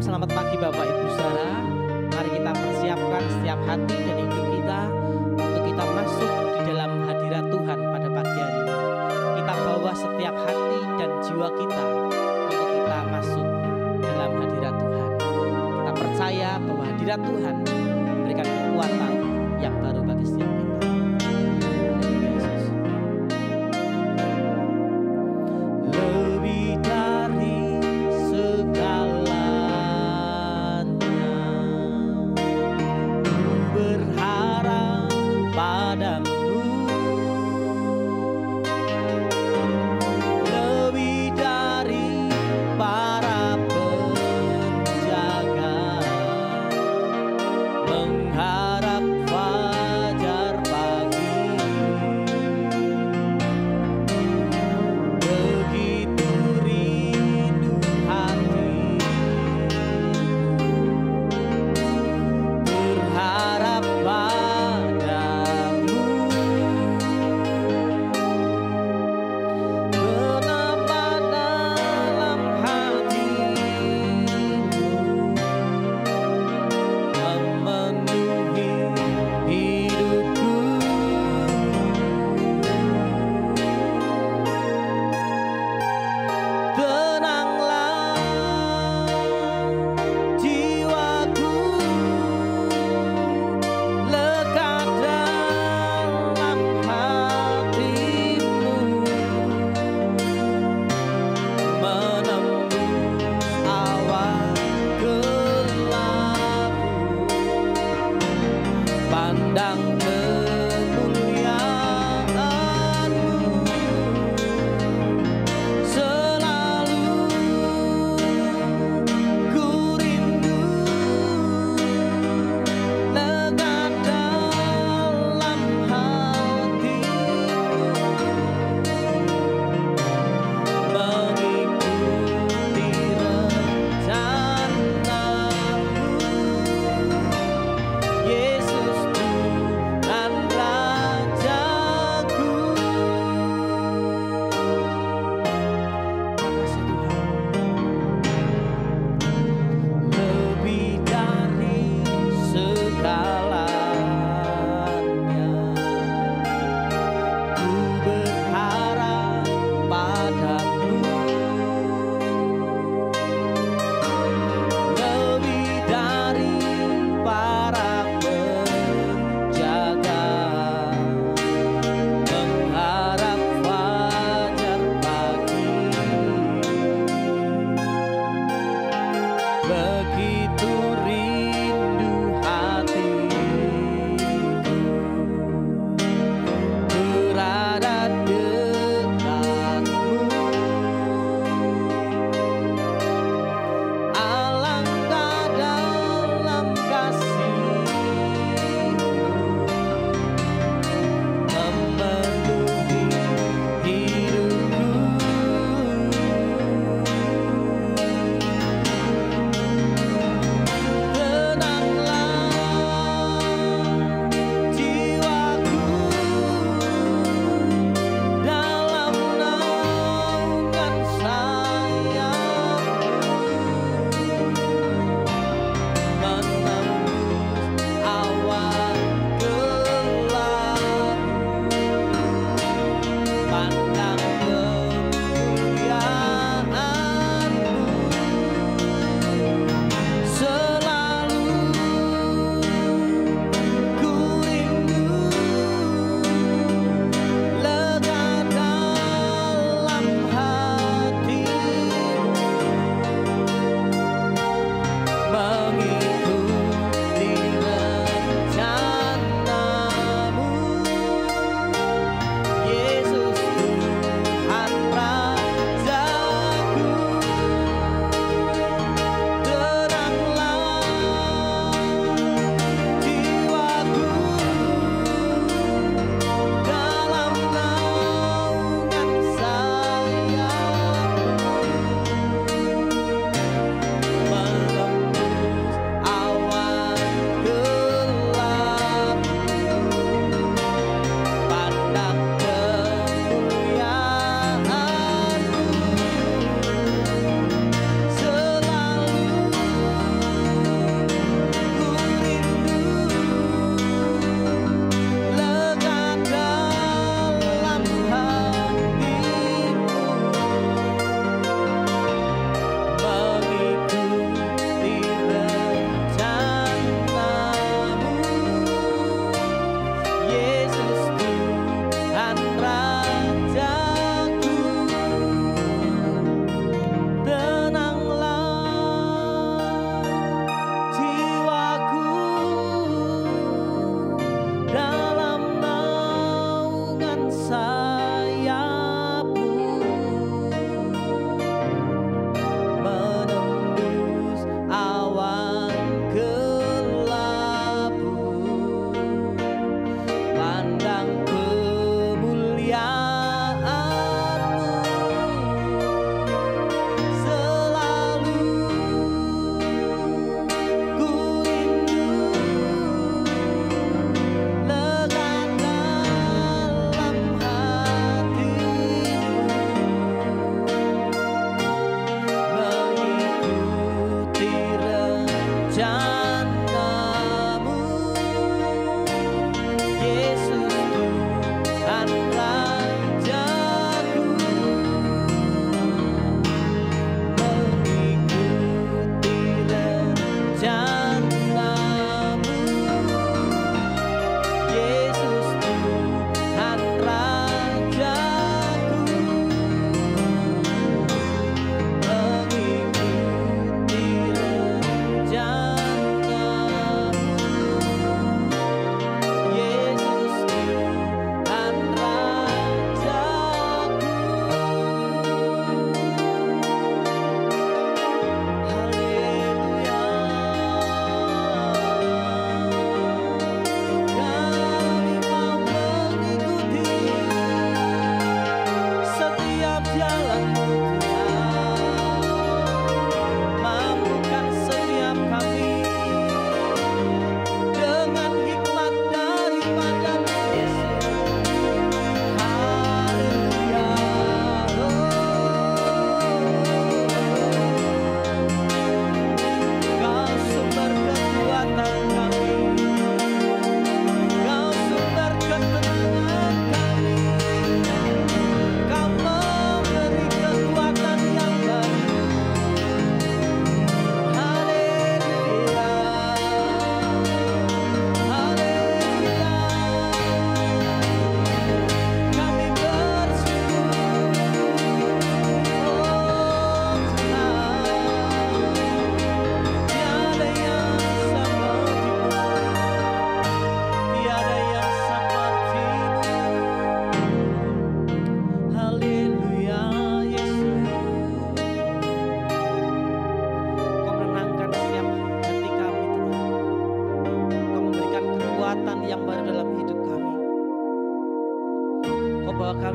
Selamat pagi Bapak Ibu Saudara. Mari kita persiapkan setiap hati dan hidup kita untuk kita masuk di dalam hadirat Tuhan pada pagi hari ini. Kita bawa setiap hati dan jiwa kita untuk kita masuk dalam hadirat Tuhan. Kita percaya bahwa hadirat Tuhan memberikan kekuatan yang baru bagi setiap kita. Lebih dari segalanya, ku berharap padamu. Lebih dari para penjaga, mengharap fajar pagi. Begitu rindu hati berharap padamu. Menambah dalam hatimu, memenuhi hidupku. Tenanglah jiwaku, lekat dalam hatimu, menembus awan kelabu, pandang kemuliaan-Mu. Selalu ku rindu, lekat dalam hatimu, mengikuti rencana-Mu. Yesus Tuhan Rajaku. Makasih Tuhan. Lebih dari segalanya, ku berharap padamu. Lebih dari para penjaga, mengharap fajar pagi. Begitu rindu hatiku berada dekatmu. Alangkah dalam kasih-Mu, memenuhi hidupku.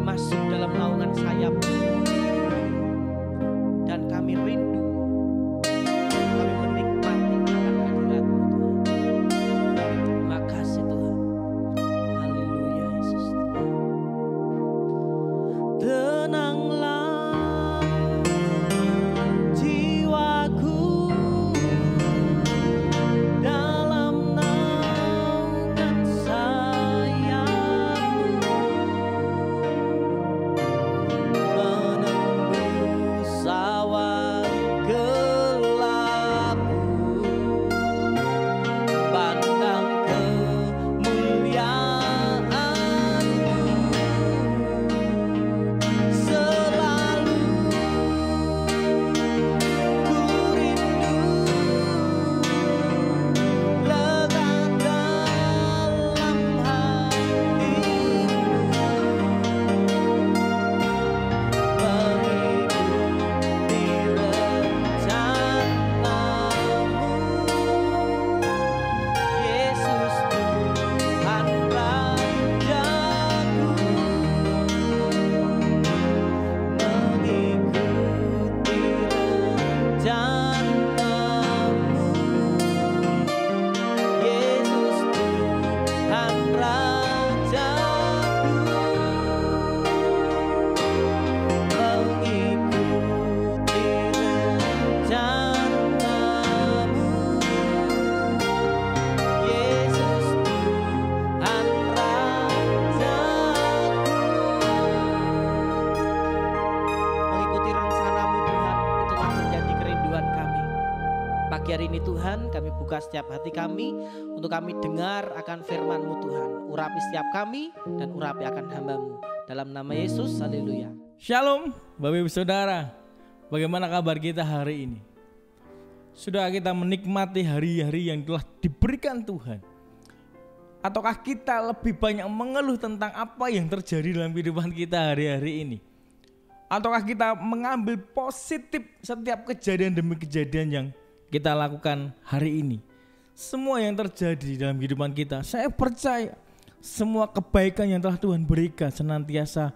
masuk dalam naungan sayap-Mu dan kami rindu, kami menikmati akan hadirat-Mu Tuhan. Terima kasih Tuhan. Haleluya Yesus. Tenanglah jiwaku dalam naungan sayap-Mu, menembus awan gelap-Mu, pandang kemuliaan-Mu, selalu ku rindu lekat dalam hati-Mu, mengikuti rencana-Mu, Yesus Tuhan Rajaku, mengikuti rencana-Mu, Yesus Tuhan Rajaku, mengikuti rencana-Mu, Yesus Tuhan Rajaku. Mengikuti rencana-Mu Tuhan, itulah menjadi kerinduan kami. Pagi hari ini Tuhan, kami buka setiap hati kami untuk kami dengar akan firman-Mu Tuhan. Urapi setiap kami dan urapi akan hamba-Mu. Dalam nama Yesus, haleluya. Shalom Bapak Ibu Saudara, bagaimana kabar kita hari ini? Sudah kita menikmati hari-hari yang telah diberikan Tuhan? Ataukah kita lebih banyak mengeluh tentang apa yang terjadi dalam kehidupan kita hari-hari ini? Ataukah kita mengambil positif setiap kejadian demi kejadian yang kita lakukan hari ini? Semua yang terjadi dalam kehidupan kita, saya percaya semua kebaikan yang telah Tuhan berikan senantiasa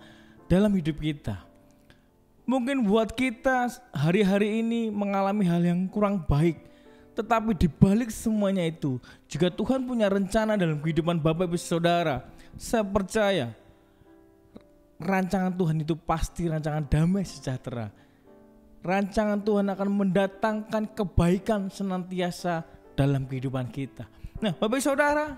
dalam hidup kita. Mungkin buat kita hari-hari ini mengalami hal yang kurang baik, tetapi di balik semuanya itu, jika Tuhan punya rencana dalam kehidupan Bapak Ibu Saudara, saya percaya rancangan Tuhan itu pasti rancangan damai sejahtera. Rancangan Tuhan akan mendatangkan kebaikan senantiasa dalam kehidupan kita. Nah, Bapak Ibu Saudara,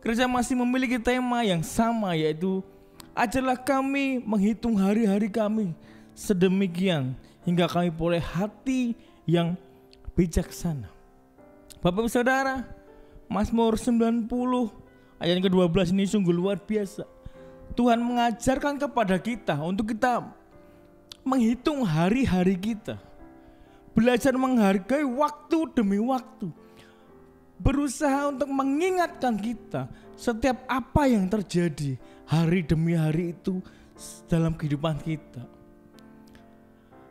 gereja masih memiliki tema yang sama, yaitu ajarlah kami menghitung hari-hari kami sedemikian hingga kami boleh hati yang bijaksana. Bapak Ibu Saudara, Mazmur 90 ayat yang ke-12 ini sungguh luar biasa. Tuhan mengajarkan kepada kita untuk kita menghitung hari-hari kita, belajar menghargai waktu demi waktu, berusaha untuk mengingatkan kita setiap apa yang terjadi hari demi hari itu dalam kehidupan kita.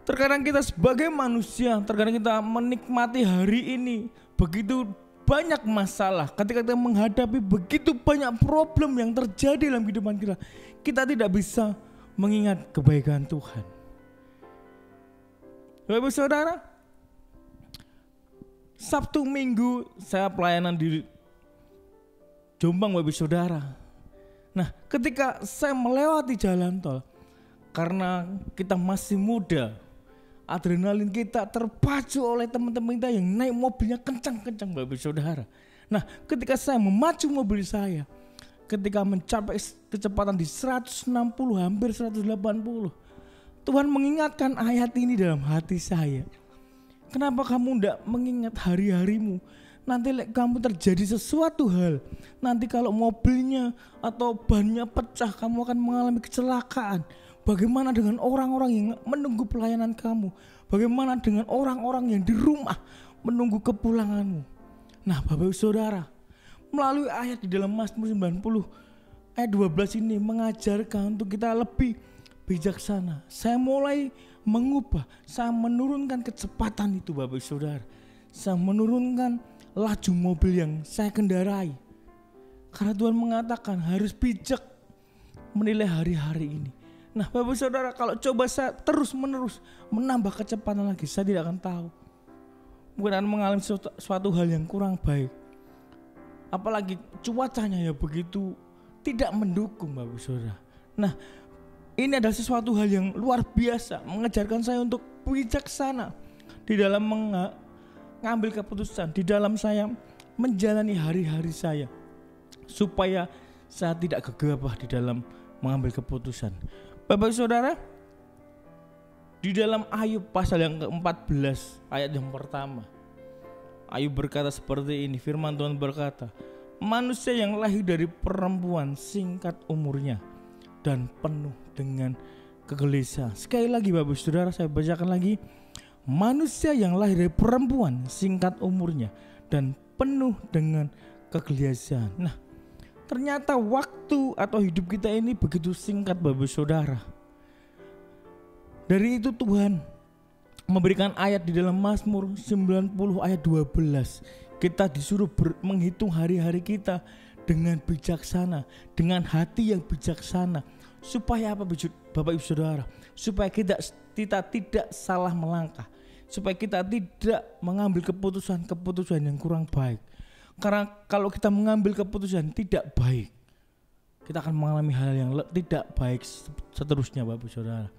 Terkadang kita sebagai manusia, terkadang kita menikmati hari ini begitu banyak masalah. Ketika kita menghadapi begitu banyak problem yang terjadi dalam kehidupan kita, kita tidak bisa mengingat kebaikan Tuhan. Bapak Saudara, Sabtu Minggu saya pelayanan di Jombang, Bapak Saudara. Nah, ketika saya melewati jalan tol, karena kita masih muda, adrenalin kita terpacu oleh teman-teman kita yang naik mobilnya kencang-kencang, Bapak Saudara. Nah, ketika saya memacu mobil saya, ketika mencapai kecepatan di 160 hampir 180, Tuhan mengingatkan ayat ini dalam hati saya. Kenapa kamu tidak mengingat hari-harimu? Nanti kamu terjadi sesuatu hal, nanti kalau mobilnya atau bannya pecah, kamu akan mengalami kecelakaan. Bagaimana dengan orang-orang yang menunggu pelayanan kamu? Bagaimana dengan orang-orang yang di rumah menunggu kepulanganmu? Nah, Bapak Saudara, melalui ayat di dalam Mazmur 90 ayat 12 ini mengajarkan untuk kita lebih bijaksana. Saya mulai mengubah, saya menurunkan kecepatan itu, Bapak Saudara. Saya menurunkan laju mobil yang saya kendarai. Karena Tuhan mengatakan harus bijak menilai hari-hari ini. Nah Bapak Saudara, kalau coba saya terus menerus menambah kecepatan lagi, saya tidak akan tahu. Mungkin akan mengalami suatu hal yang kurang baik. Apalagi cuacanya ya begitu tidak mendukung Bapak Saudara. Nah ini adalah sesuatu hal yang luar biasa, mengajarkan saya untuk bijaksana di dalam mengambil keputusan, di dalam saya menjalani hari-hari saya, supaya saya tidak gegabah di dalam mengambil keputusan. Bapak Saudara, di dalam Ayub pasal yang ke-14 ayat yang pertama, Ayub berkata seperti ini, firman Tuhan berkata, manusia yang lahir dari perempuan singkat umurnya dan penuh dengan kegelisahan. Sekali lagi Bapak Saudara, saya bacakan lagi. Manusia yang lahir dari perempuan singkat umurnya dan penuh dengan kegelisahan. Nah, ternyata waktu atau hidup kita ini begitu singkat Bapak Saudara. Dari itu Tuhan memberikan ayat di dalam Mazmur 90 ayat 12. Kita disuruh menghitung hari-hari kita dengan bijaksana, dengan hati yang bijaksana. Supaya apa Bapak Ibu Saudara? Supaya kita tidak salah melangkah. Supaya kita tidak mengambil keputusan yang kurang baik. Karena kalau kita mengambil keputusan tidak baik, kita akan mengalami hal yang tidak baik seterusnya Bapak Saudara.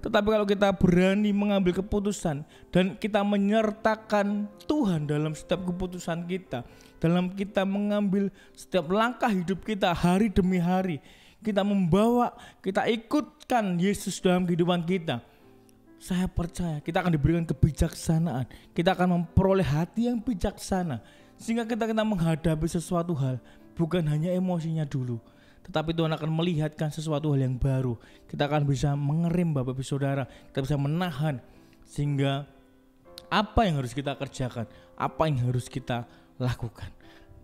Tetapi kalau kita berani mengambil keputusan dan kita menyertakan Tuhan dalam setiap keputusan kita, dalam kita mengambil setiap langkah hidup kita hari demi hari, kita ikutkan Yesus dalam kehidupan kita, saya percaya kita akan diberikan kebijaksanaan. Kita akan memperoleh hati yang bijaksana, sehingga kita menghadapi sesuatu hal bukan hanya emosinya dulu, tetapi Tuhan akan melihatkan sesuatu hal yang baru. Kita akan bisa mengerem Bapak Ibu Saudara, kita bisa menahan, sehingga apa yang harus kita kerjakan, apa yang harus kita lakukan.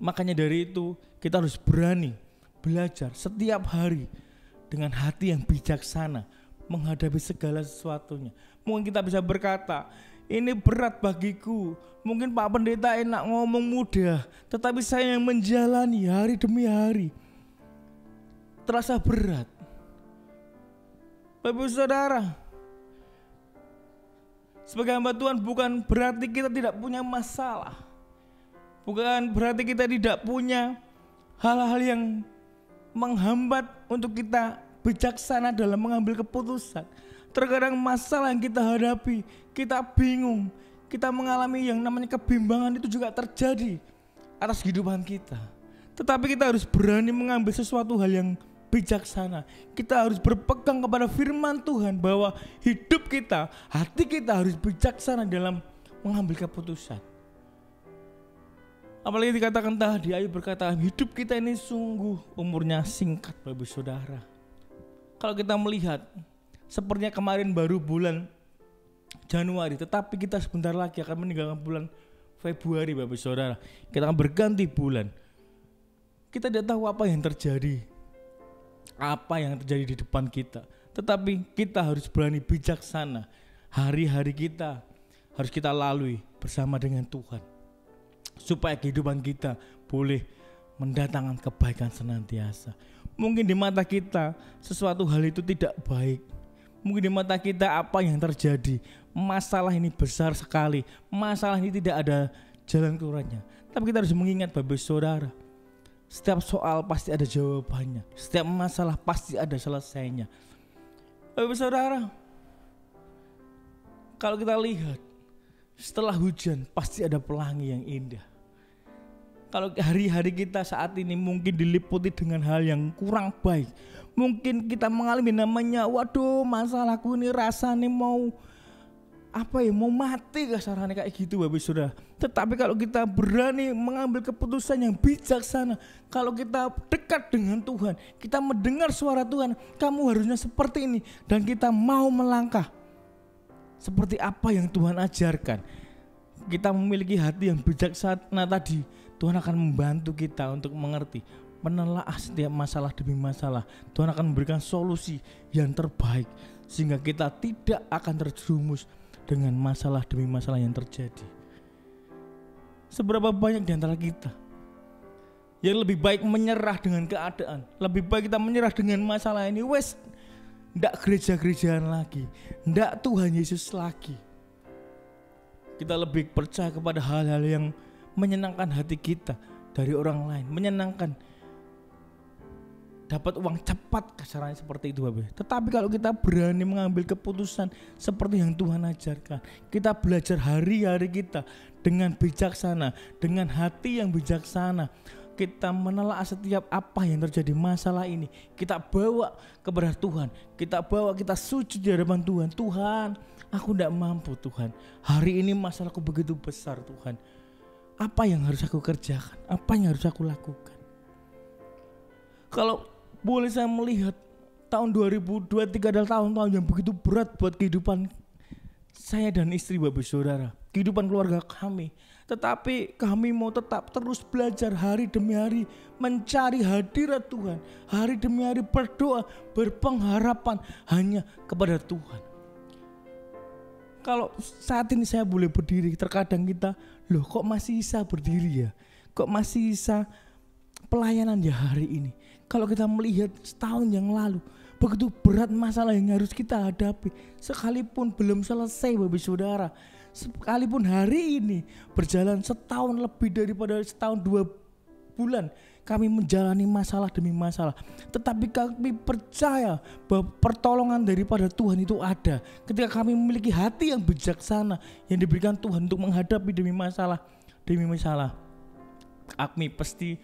Makanya dari itu kita harus berani belajar setiap hari dengan hati yang bijaksana menghadapi segala sesuatunya. Mungkin kita bisa berkata, ini berat bagiku. Mungkin Pak Pendeta enak ngomong mudah, tetapi saya yang menjalani hari demi hari terasa berat. Bapak Saudara, sebagai hamba Tuhan bukan berarti kita tidak punya masalah. Bukan berarti kita tidak punya hal-hal yang menghambat untuk kita bijaksana dalam mengambil keputusan. Terkadang masalah yang kita hadapi, kita bingung, kita mengalami yang namanya kebimbangan, itu juga terjadi atas kehidupan kita. Tetapi kita harus berani mengambil sesuatu hal yang bijaksana. Kita harus berpegang kepada firman Tuhan bahwa hidup kita, hati kita harus bijaksana dalam mengambil keputusan. Apalagi dikatakan tadi, Ayub berkata, hidup kita ini sungguh umurnya singkat Bapak Saudara. Kalau kita melihat, sepertinya kemarin baru bulan Januari, tetapi kita sebentar lagi akan meninggalkan bulan Februari Bapak Saudara. Kita akan berganti bulan. Kita tidak tahu apa yang terjadi, di depan kita. Tetapi kita harus berani bijaksana. Hari-hari kita harus kita lalui bersama dengan Tuhan, supaya kehidupan kita boleh mendatangkan kebaikan senantiasa. Mungkin di mata kita sesuatu hal itu tidak baik. Mungkin di mata kita apa yang terjadi, masalah ini besar sekali, masalah ini tidak ada jalan keluarnya. Tapi kita harus mengingat Bapak Saudara, setiap soal pasti ada jawabannya, setiap masalah pasti ada selesainya. Bapak Saudara, kalau kita lihat, setelah hujan pasti ada pelangi yang indah. Kalau hari-hari kita saat ini mungkin diliputi dengan hal yang kurang baik, mungkin kita mengalami namanya, waduh masalahku ini rasanya mau mati kasarannya kayak gitu Bapak Saudara. Tetapi kalau kita berani mengambil keputusan yang bijaksana, kalau kita dekat dengan Tuhan, kita mendengar suara Tuhan, kamu harusnya seperti ini, dan kita mau melangkah seperti apa yang Tuhan ajarkan, kita memiliki hati yang bijaksana tadi, Tuhan akan membantu kita untuk mengerti, menelaah setiap masalah demi masalah. Tuhan akan memberikan solusi yang terbaik, sehingga kita tidak akan terjerumus dengan masalah demi masalah yang terjadi. Seberapa banyak di antara kita yang lebih baik menyerah dengan keadaan, lebih baik kita menyerah dengan masalah ini, ndak gereja-gerejaan lagi, ndak Tuhan Yesus lagi. Kita lebih percaya kepada hal-hal yang menyenangkan hati kita dari orang lain, menyenangkan dapat uang cepat, kasarannya seperti itu Bapak. Tetapi kalau kita berani mengambil keputusan seperti yang Tuhan ajarkan, kita belajar hari-hari kita dengan bijaksana, dengan hati yang bijaksana, kita menelaah setiap apa yang terjadi masalah ini, kita bawa kepada Tuhan, kita sujud di hadapan Tuhan. Tuhan, aku tidak mampu Tuhan, hari ini masalahku begitu besar Tuhan, apa yang harus aku kerjakan, apa yang harus aku lakukan. Kalau boleh saya melihat, tahun 2023 adalah tahun-tahun yang begitu berat buat kehidupan saya dan istri Bapak Saudara, kehidupan keluarga kami. Tetapi kami mau tetap terus belajar hari demi hari, mencari hadirat Tuhan, hari demi hari berdoa, berpengharapan hanya kepada Tuhan. Kalau saat ini saya boleh berdiri, terkadang kita, loh kok masih bisa berdiri ya, kok masih bisa pelayanan ya hari ini. Kalau kita melihat setahun yang lalu, begitu berat masalah yang harus kita hadapi, sekalipun belum selesai Bapak Saudara, sekalipun hari ini berjalan setahun lebih daripada setahun 2 bulan, kami menjalani masalah demi masalah, tetapi kami percaya bahwa pertolongan daripada Tuhan itu ada ketika kami memiliki hati yang bijaksana yang diberikan Tuhan untuk menghadapi demi masalah. Kami pasti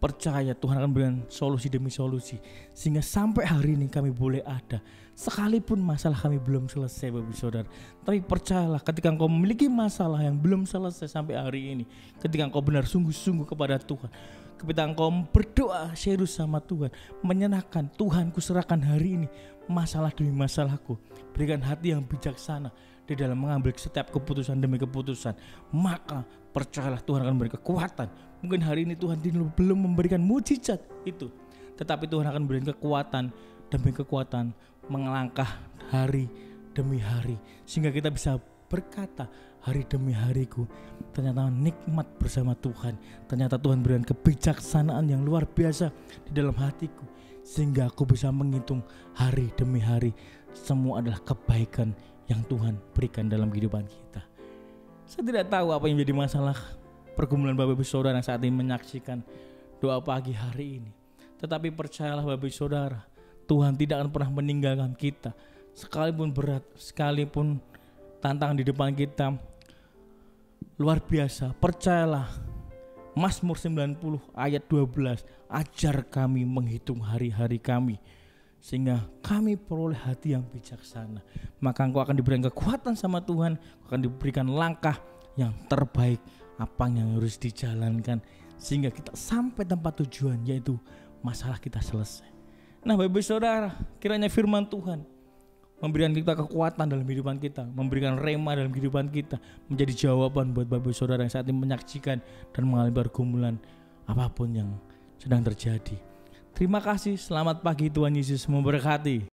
percaya Tuhan akan berikan solusi demi solusi, sehingga sampai hari ini kami boleh ada, sekalipun masalah kami belum selesai Bapak Saudara. Tapi percayalah, ketika engkau memiliki masalah yang belum selesai sampai hari ini, ketika engkau benar sungguh-sungguh kepada Tuhan, ketika engkau berdoa serius sama Tuhan, menyenangkan Tuhan, kuserahkan hari ini masalah demi masalahku, berikan hati yang bijaksana di dalam mengambil setiap keputusan demi keputusan, maka percayalah Tuhan akan memberi kekuatan. Mungkin hari ini Tuhan belum memberikan mujizat itu, tetapi Tuhan akan memberikan kekuatan demi kekuatan, melangkah hari demi hari, sehingga kita bisa berkata, hari demi hariku ternyata nikmat bersama Tuhan. Ternyata Tuhan berikan kebijaksanaan yang luar biasa di dalam hatiku, sehingga aku bisa menghitung hari demi hari, semua adalah kebaikan yang Tuhan berikan dalam kehidupan kita. Saya tidak tahu apa yang menjadi masalah pergumulan Bapak Ibu Saudara yang saat ini menyaksikan doa pagi hari ini, tetapi percayalah Bapak Ibu Saudara, Tuhan tidak akan pernah meninggalkan kita, sekalipun berat, sekalipun tantangan di depan kita luar biasa. Percayalah, Mazmur 90 ayat 12, ajar kami menghitung hari-hari kami, sehingga kami peroleh hati yang bijaksana. Maka engkau akan diberikan kekuatan sama Tuhan, akan diberikan langkah yang terbaik, apa yang harus dijalankan, sehingga kita sampai tempat tujuan, yaitu masalah kita selesai. Nah Bapak Saudara, kiranya firman Tuhan memberikan kita kekuatan dalam kehidupan kita, memberikan rema dalam kehidupan kita, menjadi jawaban buat Bapak Saudara yang saat ini menyaksikan dan mengalami pergumulan apapun yang sedang terjadi. Terima kasih, selamat pagi, Tuhan Yesus memberkati.